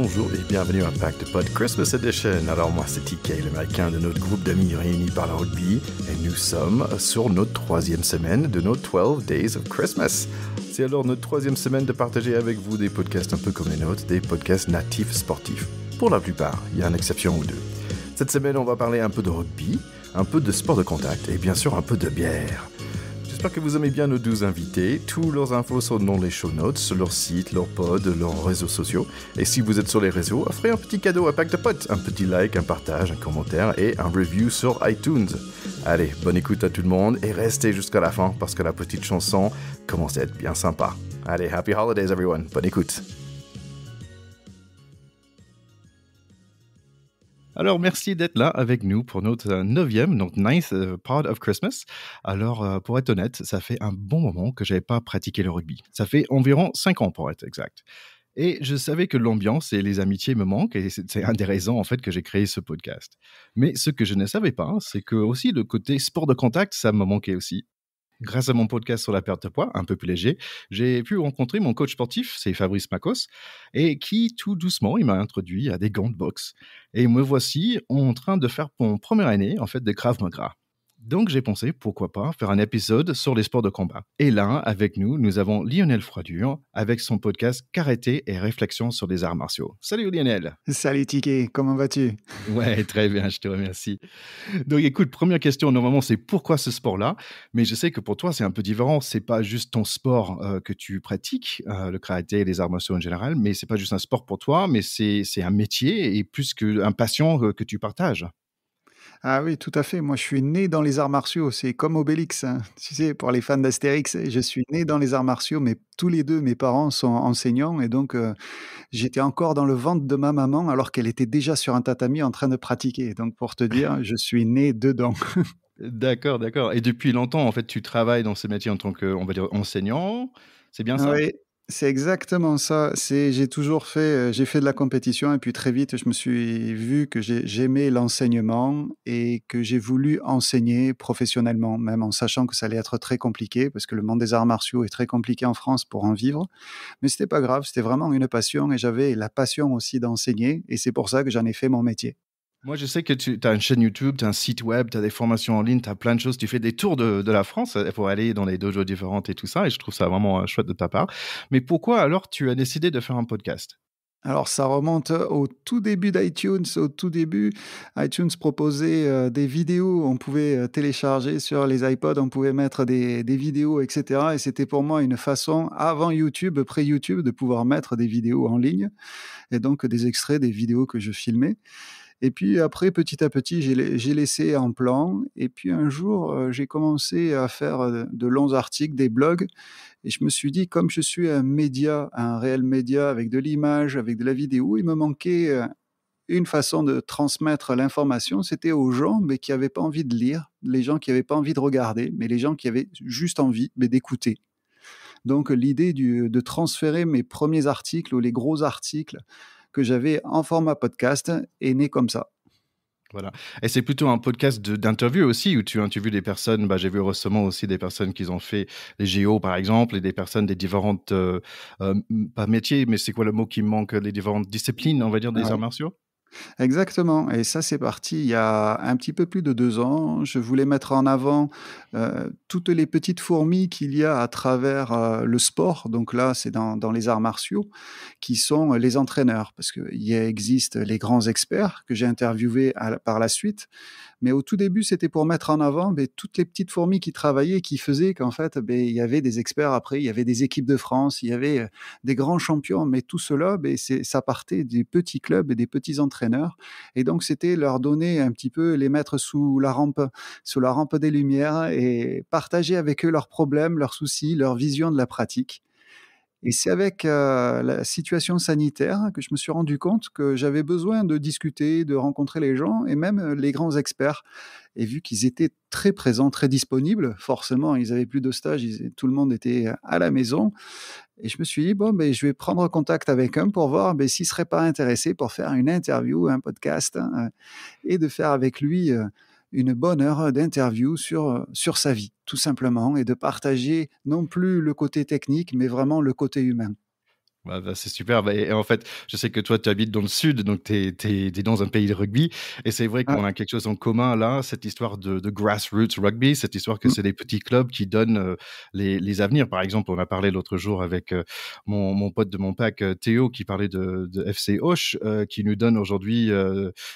bonjour et bienvenue à Pack de Pod Christmas Edition. Alors moi c'est TK, l'américain de notre groupe d'amis réunis par le rugby et nous sommes sur notre 3e semaine de nos 12 Days of Christmas. C'est alors notre 3e semaine de partager avec vous des podcasts un peu comme les nôtres, des podcasts natifs sportifs. Pour la plupart, il y a une exception ou deux. Cette semaine on va parler un peu de rugby, un peu de sport de contact et bien sûr un peu de bière. J'espère que vous aimez bien nos 12 invités. Tous leurs infos sont dans les show notes, sur leur site, leur pod, leurs réseaux sociaux. Et si vous êtes sur les réseaux, offrez un petit cadeau à Pack de Potes. Un petit like, un partage, un commentaire et un review sur iTunes. Allez, bonne écoute à tout le monde et restez jusqu'à la fin parce que la petite chanson commence à être bien sympa. Allez, happy holidays everyone. Bonne écoute. Alors, merci d'être là avec nous pour notre 9e, donc 9th pod of Christmas. Alors, pour être honnête, ça fait un bon moment que je n'avais pas pratiqué le rugby. Ça fait environ 5 ans pour être exact. Et je savais que l'ambiance et les amitiés me manquent et c'est un des raisons en fait que j'ai créé ce podcast. Mais ce que je ne savais pas, c'est que aussi le côté sport de contact, ça me manquait aussi. Grâce à mon podcast sur la perte de poids, un peu plus léger, j'ai pu rencontrer mon coach sportif, c'est Fabrice Macos, et qui, tout doucement, il m'a introduit à des gants de boxe. Et me voici en train de faire mon première année, en fait, de Krav Maga. Donc j'ai pensé, pourquoi pas, faire un épisode sur les sports de combat. Et là, avec nous, nous avons Lionel Froidure, avec son podcast Karaté et réflexions sur les arts martiaux. Salut Lionel. Salut Tiki, comment vas-tu? Ouais, très bien, je te remercie. Donc écoute, première question, normalement c'est pourquoi ce sport-là, mais je sais que pour toi c'est un peu différent, c'est pas juste ton sport que tu pratiques, le karaté et les arts martiaux en général, mais c'est pas juste un sport pour toi, mais c'est un métier et plus qu'un passion que tu partages. Ah oui, tout à fait. Moi, je suis né dans les arts martiaux. C'est comme Obélix, hein. Tu sais, pour les fans d'Astérix, je suis né dans les arts martiaux, mais tous les deux, mes parents sont enseignants et donc j'étais encore dans le ventre de ma maman alors qu'elle était déjà sur un tatami en train de pratiquer. Donc, pour te dire, je suis né dedans. D'accord, d'accord. Et depuis longtemps, en fait, tu travailles dans ce métier en tant que, on va dire, enseignant, c'est bien ça? Oui, c'est exactement ça. J'ai toujours fait, j'ai fait de la compétition et puis très vite, je me suis vu que j'aimais l'enseignement et que j'ai voulu enseigner professionnellement, même en sachant que ça allait être très compliqué parce que le monde des arts martiaux est très compliqué en France pour en vivre. Mais c'était pas grave, c'était vraiment une passion et j'avais la passion aussi d'enseigner et c'est pour ça que j'en ai fait mon métier. Moi, je sais que tu as une chaîne YouTube, tu as un site web, tu as des formations en ligne, tu as plein de choses. Tu fais des tours de la France pour aller dans les dojos différentes et tout ça. Et je trouve ça vraiment chouette de ta part. Mais pourquoi alors tu as décidé de faire un podcast? Alors ça remonte au tout début d'iTunes. Au tout début, iTunes proposait, des vidéos. On pouvait, télécharger sur les iPods, on pouvait mettre des vidéos et cetera et c'était pour moi une façon, avant YouTube, pré-YouTube, de pouvoir mettre des vidéos en ligne et donc des extraits des vidéos que je filmais et puis après, petit à petit, j'ai laissé en plan et puis un jour, j'ai commencé à faire, de longs articles, des blogs et je me suis dit, comme je suis un média, un réel média avec de l'image, avec de la vidéo, il me manquait, une façon de transmettre l'information, c'était aux gens, mais qui n'avaient pas envie de lire, les gens qui n'avaient pas envie de regarder, mais les gens qui avaient juste envie, beh, d'écouter. Donc l'idée de transférer mes premiers articles ou les gros articles que j'avais en format podcast est née comme ça. Voilà. Et c'est plutôt un podcast d'interview aussi, où tu interviews des personnes. Bah, j'ai vu récemment aussi des personnes qui ont fait les JO, par exemple, et des personnes des différentes, pas métiers, mais c'est quoi le mot qui me manque, les différentes disciplines, on va dire, des arts Ouais. martiaux? Exactement et ça, c'est parti il y a un petit peu plus de 2 ans. Je voulais mettre en avant, toutes les petites fourmis qu'il y a à travers, le sport, donc là, c'est dans les arts martiaux, qui sont les entraîneurs. Parce qu'il y existe les grands experts que j'ai interviewés par la suite, mais au tout début, c'était pour mettre en avant, beh, toutes les petites fourmis qui travaillaient, qui faisaient qu'en fait, beh, il y avait des experts après, il y avait des équipes de France, il y avait, des grands champions, mais tout cela, beh, ça partait des petits clubs et des petits entraîneurs et donc c'était leur donner un petit peu les mettre sous la rampe des lumières et partager avec eux leurs problèmes, leurs soucis, leur vision de la pratique et c'est avec, la situation sanitaire que je me suis rendu compte que j'avais besoin de discuter, de rencontrer les gens et même, les grands experts et vu qu'ils étaient très présents, très disponibles, forcément ils avaient plus de stage, tout le monde était à la maison et je me suis dit: «Bon, beh, je vais prendre contact avec eux pour voir, beh, s'il serait pas intéressé pour faire une interview, un podcast, hein, et de faire avec lui, une bonne heure d'interview sur sa vie, tout simplement et de partager non plus le côté technique, mais vraiment le côté humain». C'est super. Et en fait, je sais que toi, tu habites dans le sud, donc tu es dans un pays de rugby et c'est vrai Ouais. qu'on a quelque chose en commun là, cette histoire de grassroots rugby, cette histoire que Mmh. c'est des petits clubs qui donnent, les avenirs. Par exemple, on a parlé l'autre jour avec, mon pote de mon pack, Théo, qui parlait de FC Auch, qui nous donne aujourd'hui,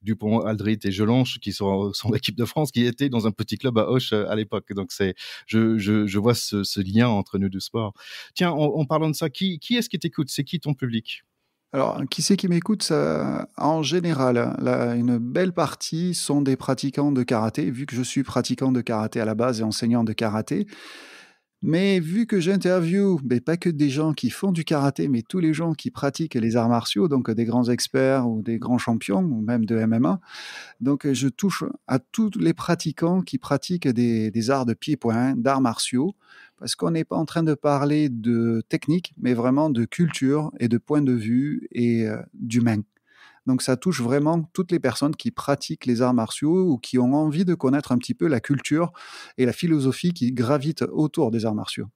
Dupont, Aldrit et Jelonche, qui sont l'équipe de France, qui étaient dans un petit club à Auch, à l'époque. Donc je vois ce lien entre nos 2 sports. Tiens, en parlant de ça, qui est-ce qui t'écoute? C'est qui ton public? Alors, qui c'est qui m'écoute? Ça en général, une belle partie sont des pratiquants de karaté, vu que je suis pratiquant de karaté à la base et enseignant de karaté. Mais vu que j'interviewe, beh, pas que des gens qui font du karaté, mais tous les gens qui pratiquent les arts martiaux, donc des grands experts ou des grands champions ou même de MMA. Donc, je touche à tous les pratiquants qui pratiquent des arts de pied-point, d'arts martiaux, parce qu'on n'est pas en train de parler de technique, mais vraiment de culture et de point de vue et d'humain. Donc ça touche vraiment toutes les personnes qui pratiquent les arts martiaux ou qui ont envie de connaître un petit peu la culture et la philosophie qui gravitent autour des arts martiaux.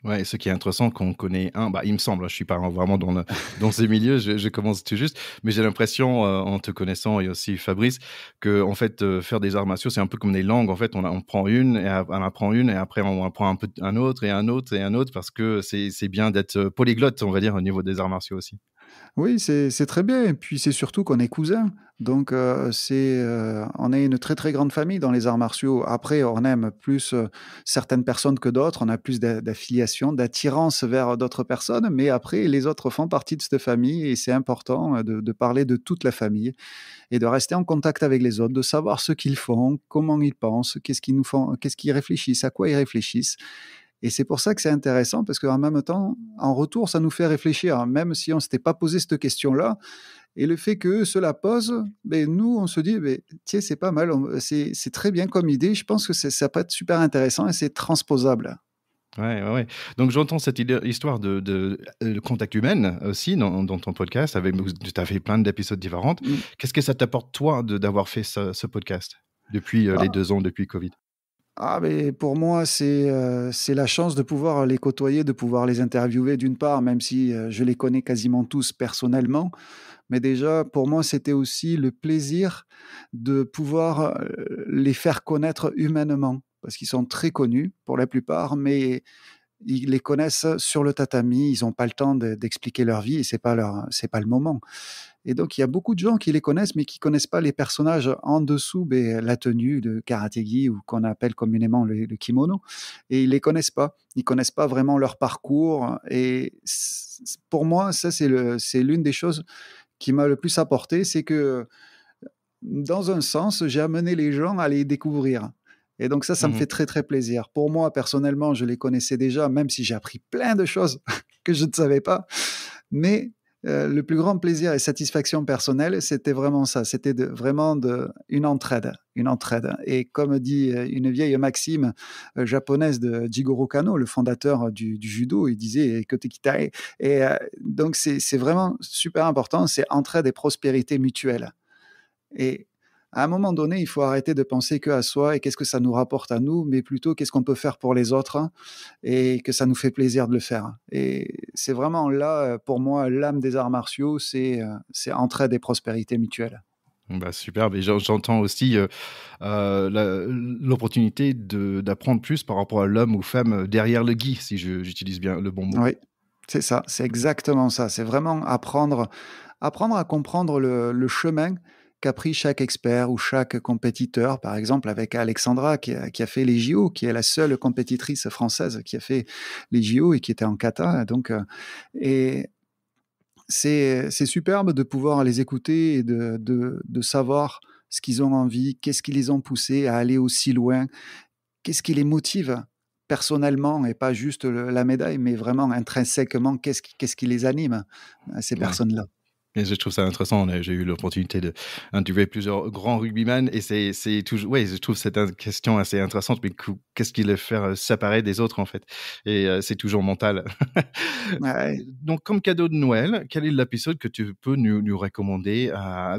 Ouais, et ce qui est intéressant qu'on connaît il me semble, je suis pas vraiment dans ces milieux, je commence tout juste, mais j'ai l'impression, en te connaissant et aussi Fabrice, que en fait, faire des arts martiaux, c'est un peu comme les langues. En fait, on prend une et on apprend une et après on apprend un peu un autre et un autre et un autre parce que c'est bien d'être, polyglotte, on va dire, au niveau des arts martiaux aussi. Oui, c'est très bien et puis c'est surtout qu'on est cousins. Donc on est une très, très grande famille dans les arts martiaux. Après, on aime plus, certaines personnes que d'autres, on a plus d'affiliation, d'attirance vers d'autres personnes, mais après les autres font partie de cette famille et c'est important, de parler de toute la famille et de rester en contact avec les autres, de savoir ce qu'ils font, comment ils pensent, qu'est-ce qu'ils réfléchissent, à quoi ils réfléchissent. Et c'est pour ça que c'est intéressant parce qu'en même temps, en retour, ça nous fait réfléchir, hein, même si on ne s'était pas posé cette question-là. Et le fait qu'eux se la posent, ben, nous, on se dit, ben, tiens, c'est pas mal, c'est très bien comme idée. Je pense que ça peut être super intéressant et c'est transposable. Ouais, ouais, ouais. Donc j'entends cette histoire de contact humain aussi dans ton podcast avec tu as fait plein d'épisodes différents. Mm. Qu'est-ce que ça t'apporte toi d'avoir fait ce podcast depuis, les Ah, 2 ans depuis Covid? mais pour moi, c'est la chance de pouvoir les côtoyer, de pouvoir les interviewer d'une part, même si je les connais quasiment tous personnellement. Mais déjà, pour moi, c'était aussi le plaisir de pouvoir, les faire connaître humainement. Parce qu'ils sont très connus pour la plupart, mais ils les connaissent sur le tatami, ils ont pas le temps d'expliquer leur vie et c'est pas le moment. Et donc il y a beaucoup de gens qui les connaissent, mais qui connaissent pas les personnages en dessous, beh, la tenue de karatégi ou qu'on appelle communément le kimono et ils les connaissent pas. Ils connaissent pas vraiment leur parcours et pour moi, ça c'est l'une des choses qui m'a le plus apporté, c'est que, dans un sens, j'ai amené les gens à les découvrir et donc ça me Mmh. fait très, très plaisir. Pour moi, personnellement, je les connaissais déjà, même si j'ai appris plein de choses que je ne savais pas, mais le plus grand plaisir et satisfaction personnelle, c'était vraiment ça, c'était vraiment une entraide et comme dit, une vieille maxime, japonaise de Jigoro Kano, le fondateur du judo, il disait: «Kote kitae» et donc c'est vraiment super important, c'est entraide et prospérité mutuelle. Et à un moment donné, il faut arrêter de penser qu'à soi et qu'est-ce que ça nous rapporte à nous, mais plutôt qu'est-ce qu'on peut faire pour les autres, hein, et que ça nous fait plaisir de le faire. Et c'est vraiment là, pour moi, l'âme des arts martiaux, c'est entraide et prospérité mutuelle. Superbe et j'entends aussi, l'opportunité d'apprendre plus par rapport à l'homme ou femme, derrière le gi, si j'utilise bien le bon mot. Oui, c'est ça, c'est exactement ça. C'est vraiment apprendre à comprendre le chemin qu'a pris chaque expert ou chaque compétiteur. Par exemple, avec Alexandra qui a fait les JO, qui est la seule compétitrice française qui a fait les JO et qui était en kata. Donc, et c'est superbe de pouvoir les écouter et de savoir ce qu'ils ont envie, qu'est-ce qui les ont poussés à aller aussi loin, qu'est-ce qui les motive personnellement et pas juste la médaille, mais vraiment intrinsèquement, qu'est-ce qui les anime, ces Ouais. personnes-là. Et je trouve ça intéressant. J'ai eu l'opportunité d'interviewer plusieurs grands rugbyman et c'est toujours, ouais, je trouve cette question assez intéressante. Mais qu'est-ce qui les fait séparer des autres en fait? Et c'est toujours mental. Ouais. Donc, comme cadeau de Noël, quel est l'épisode que tu peux nous recommander?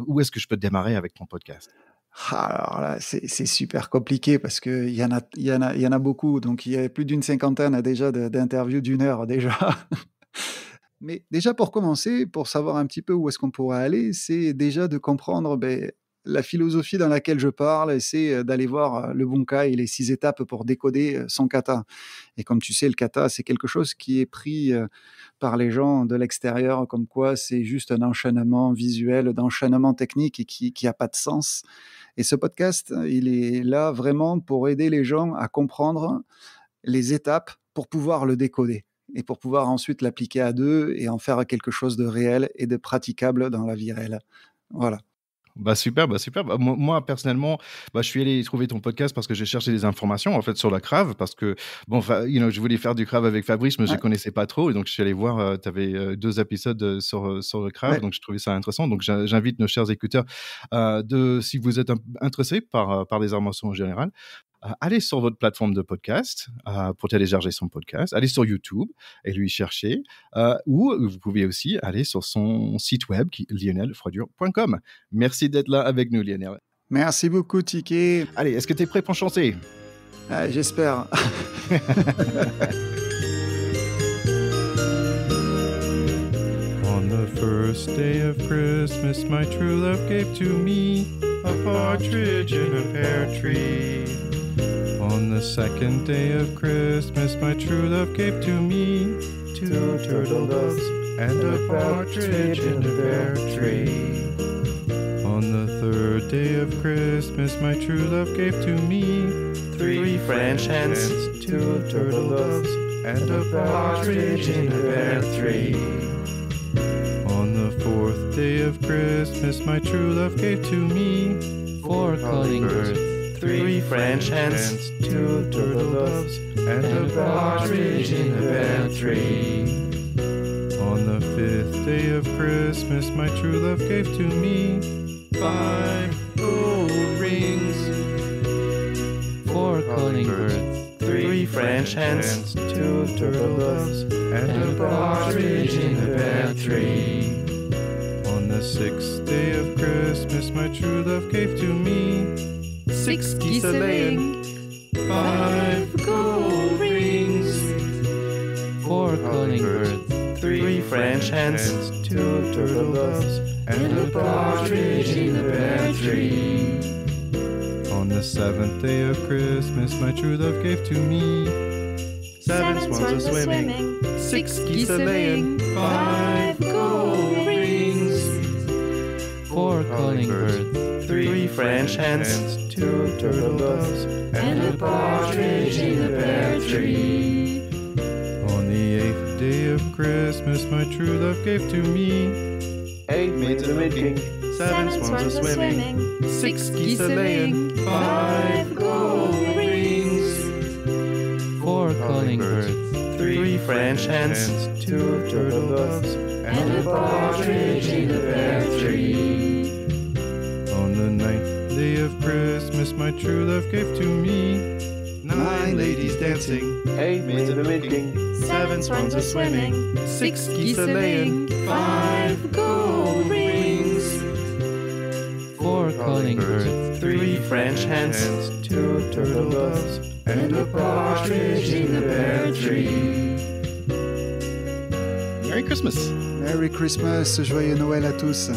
Où est-ce que je peux démarrer avec ton podcast? Alors là, c'est super compliqué parce qu'il y en a beaucoup, donc il y a plus d'une cinquantaine déjà d'interviews d'1 heure déjà. Mais déjà pour commencer, pour savoir un petit peu où est-ce qu'on pourrait aller, c'est déjà de comprendre, la philosophie dans laquelle je parle et c'est, d'aller voir, le Bunkai et les 6 étapes pour décoder, son kata. Et comme tu sais, le kata, c'est quelque chose qui est pris, par les gens de l'extérieur comme quoi c'est juste un enchaînement visuel, d'enchaînement technique et qui a pas de sens. Et ce podcast, il est là vraiment pour aider les gens à comprendre les étapes pour pouvoir le décoder et pour pouvoir ensuite l'appliquer à 2 et en faire quelque chose de réel et de praticable dans la vie réelle. Voilà. Bah, super, bah, super. Bah, moi personnellement, bah, je suis allé trouver ton podcast parce que j'ai cherché des informations, en fait, sur la Crave parce que bon, enfin, je voulais faire du Crave avec Fabrice, mais je Ouais, connaissais pas trop et donc je suis allé voir, tu avais, 2 épisodes, sur le Crave, ouais. donc j'ai trouvé ça intéressant. Donc j'invite nos chers écouteurs, de si vous êtes intéressés par les arts martiaux en général, allez sur votre plateforme de podcast, pour télécharger son podcast, allez sur YouTube et lui chercher, ou vous pouvez aussi aller sur son site web qui lionelfroidure.com. Merci d'être là avec nous, Lionel. Merci beaucoup Ticket. Allez, est-ce que tu es prêt pour chanter? J'espère. On the first day of Christmas, my true love gave to me a partridge in a pear tree. On the second day of Christmas, my true love gave to me 2 turtle doves and a partridge in a pear tree. On the third day of Christmas, my true love gave to me 3 French hens, 2 turtle doves, and a partridge in a pear tree. On the fourth day of Christmas, my true love gave to me 4 calling birds, 3 French hens, 2 turtle doves, and a partridge in a pear tree. On the fifth day of Christmas, my true love gave to me 5 gold rings, 4 calling birds, 3 French hens, 2 turtle doves, and a partridge in a pear tree. On the sixth day of Christmas, my true love gave to me 6 geese a-laying, 5 gold rings, 4 calling birds, 3 French hens, 2 turtle doves, and a partridge in a pear tree. On the seventh day of Christmas, my true love gave to me 7 swans a-swimming, 6 geese a-laying, 5 gold rings, 4 calling birds, 3 French hens, 2 turtle doves, and a partridge in a pear tree. On the eighth day of Christmas, my true love gave to me 8 maids a milking, 7 swans a swimming, 6 geese a laying, 5 gold rings, 4 calling birds, 3 French hens, 2 turtle doves, and a partridge in a pear tree. On the ninth day of Christmas, my true love gave to me 9 ladies dancing, 8 maids a milking, 7 swans a swimming, 6 geese a laying, 5 gold rings, 4 calling birds, 3 French hens, 2 turtle doves, and a partridge in a pear tree. Merry Christmas! Merry Christmas, joyeux Noël à tous.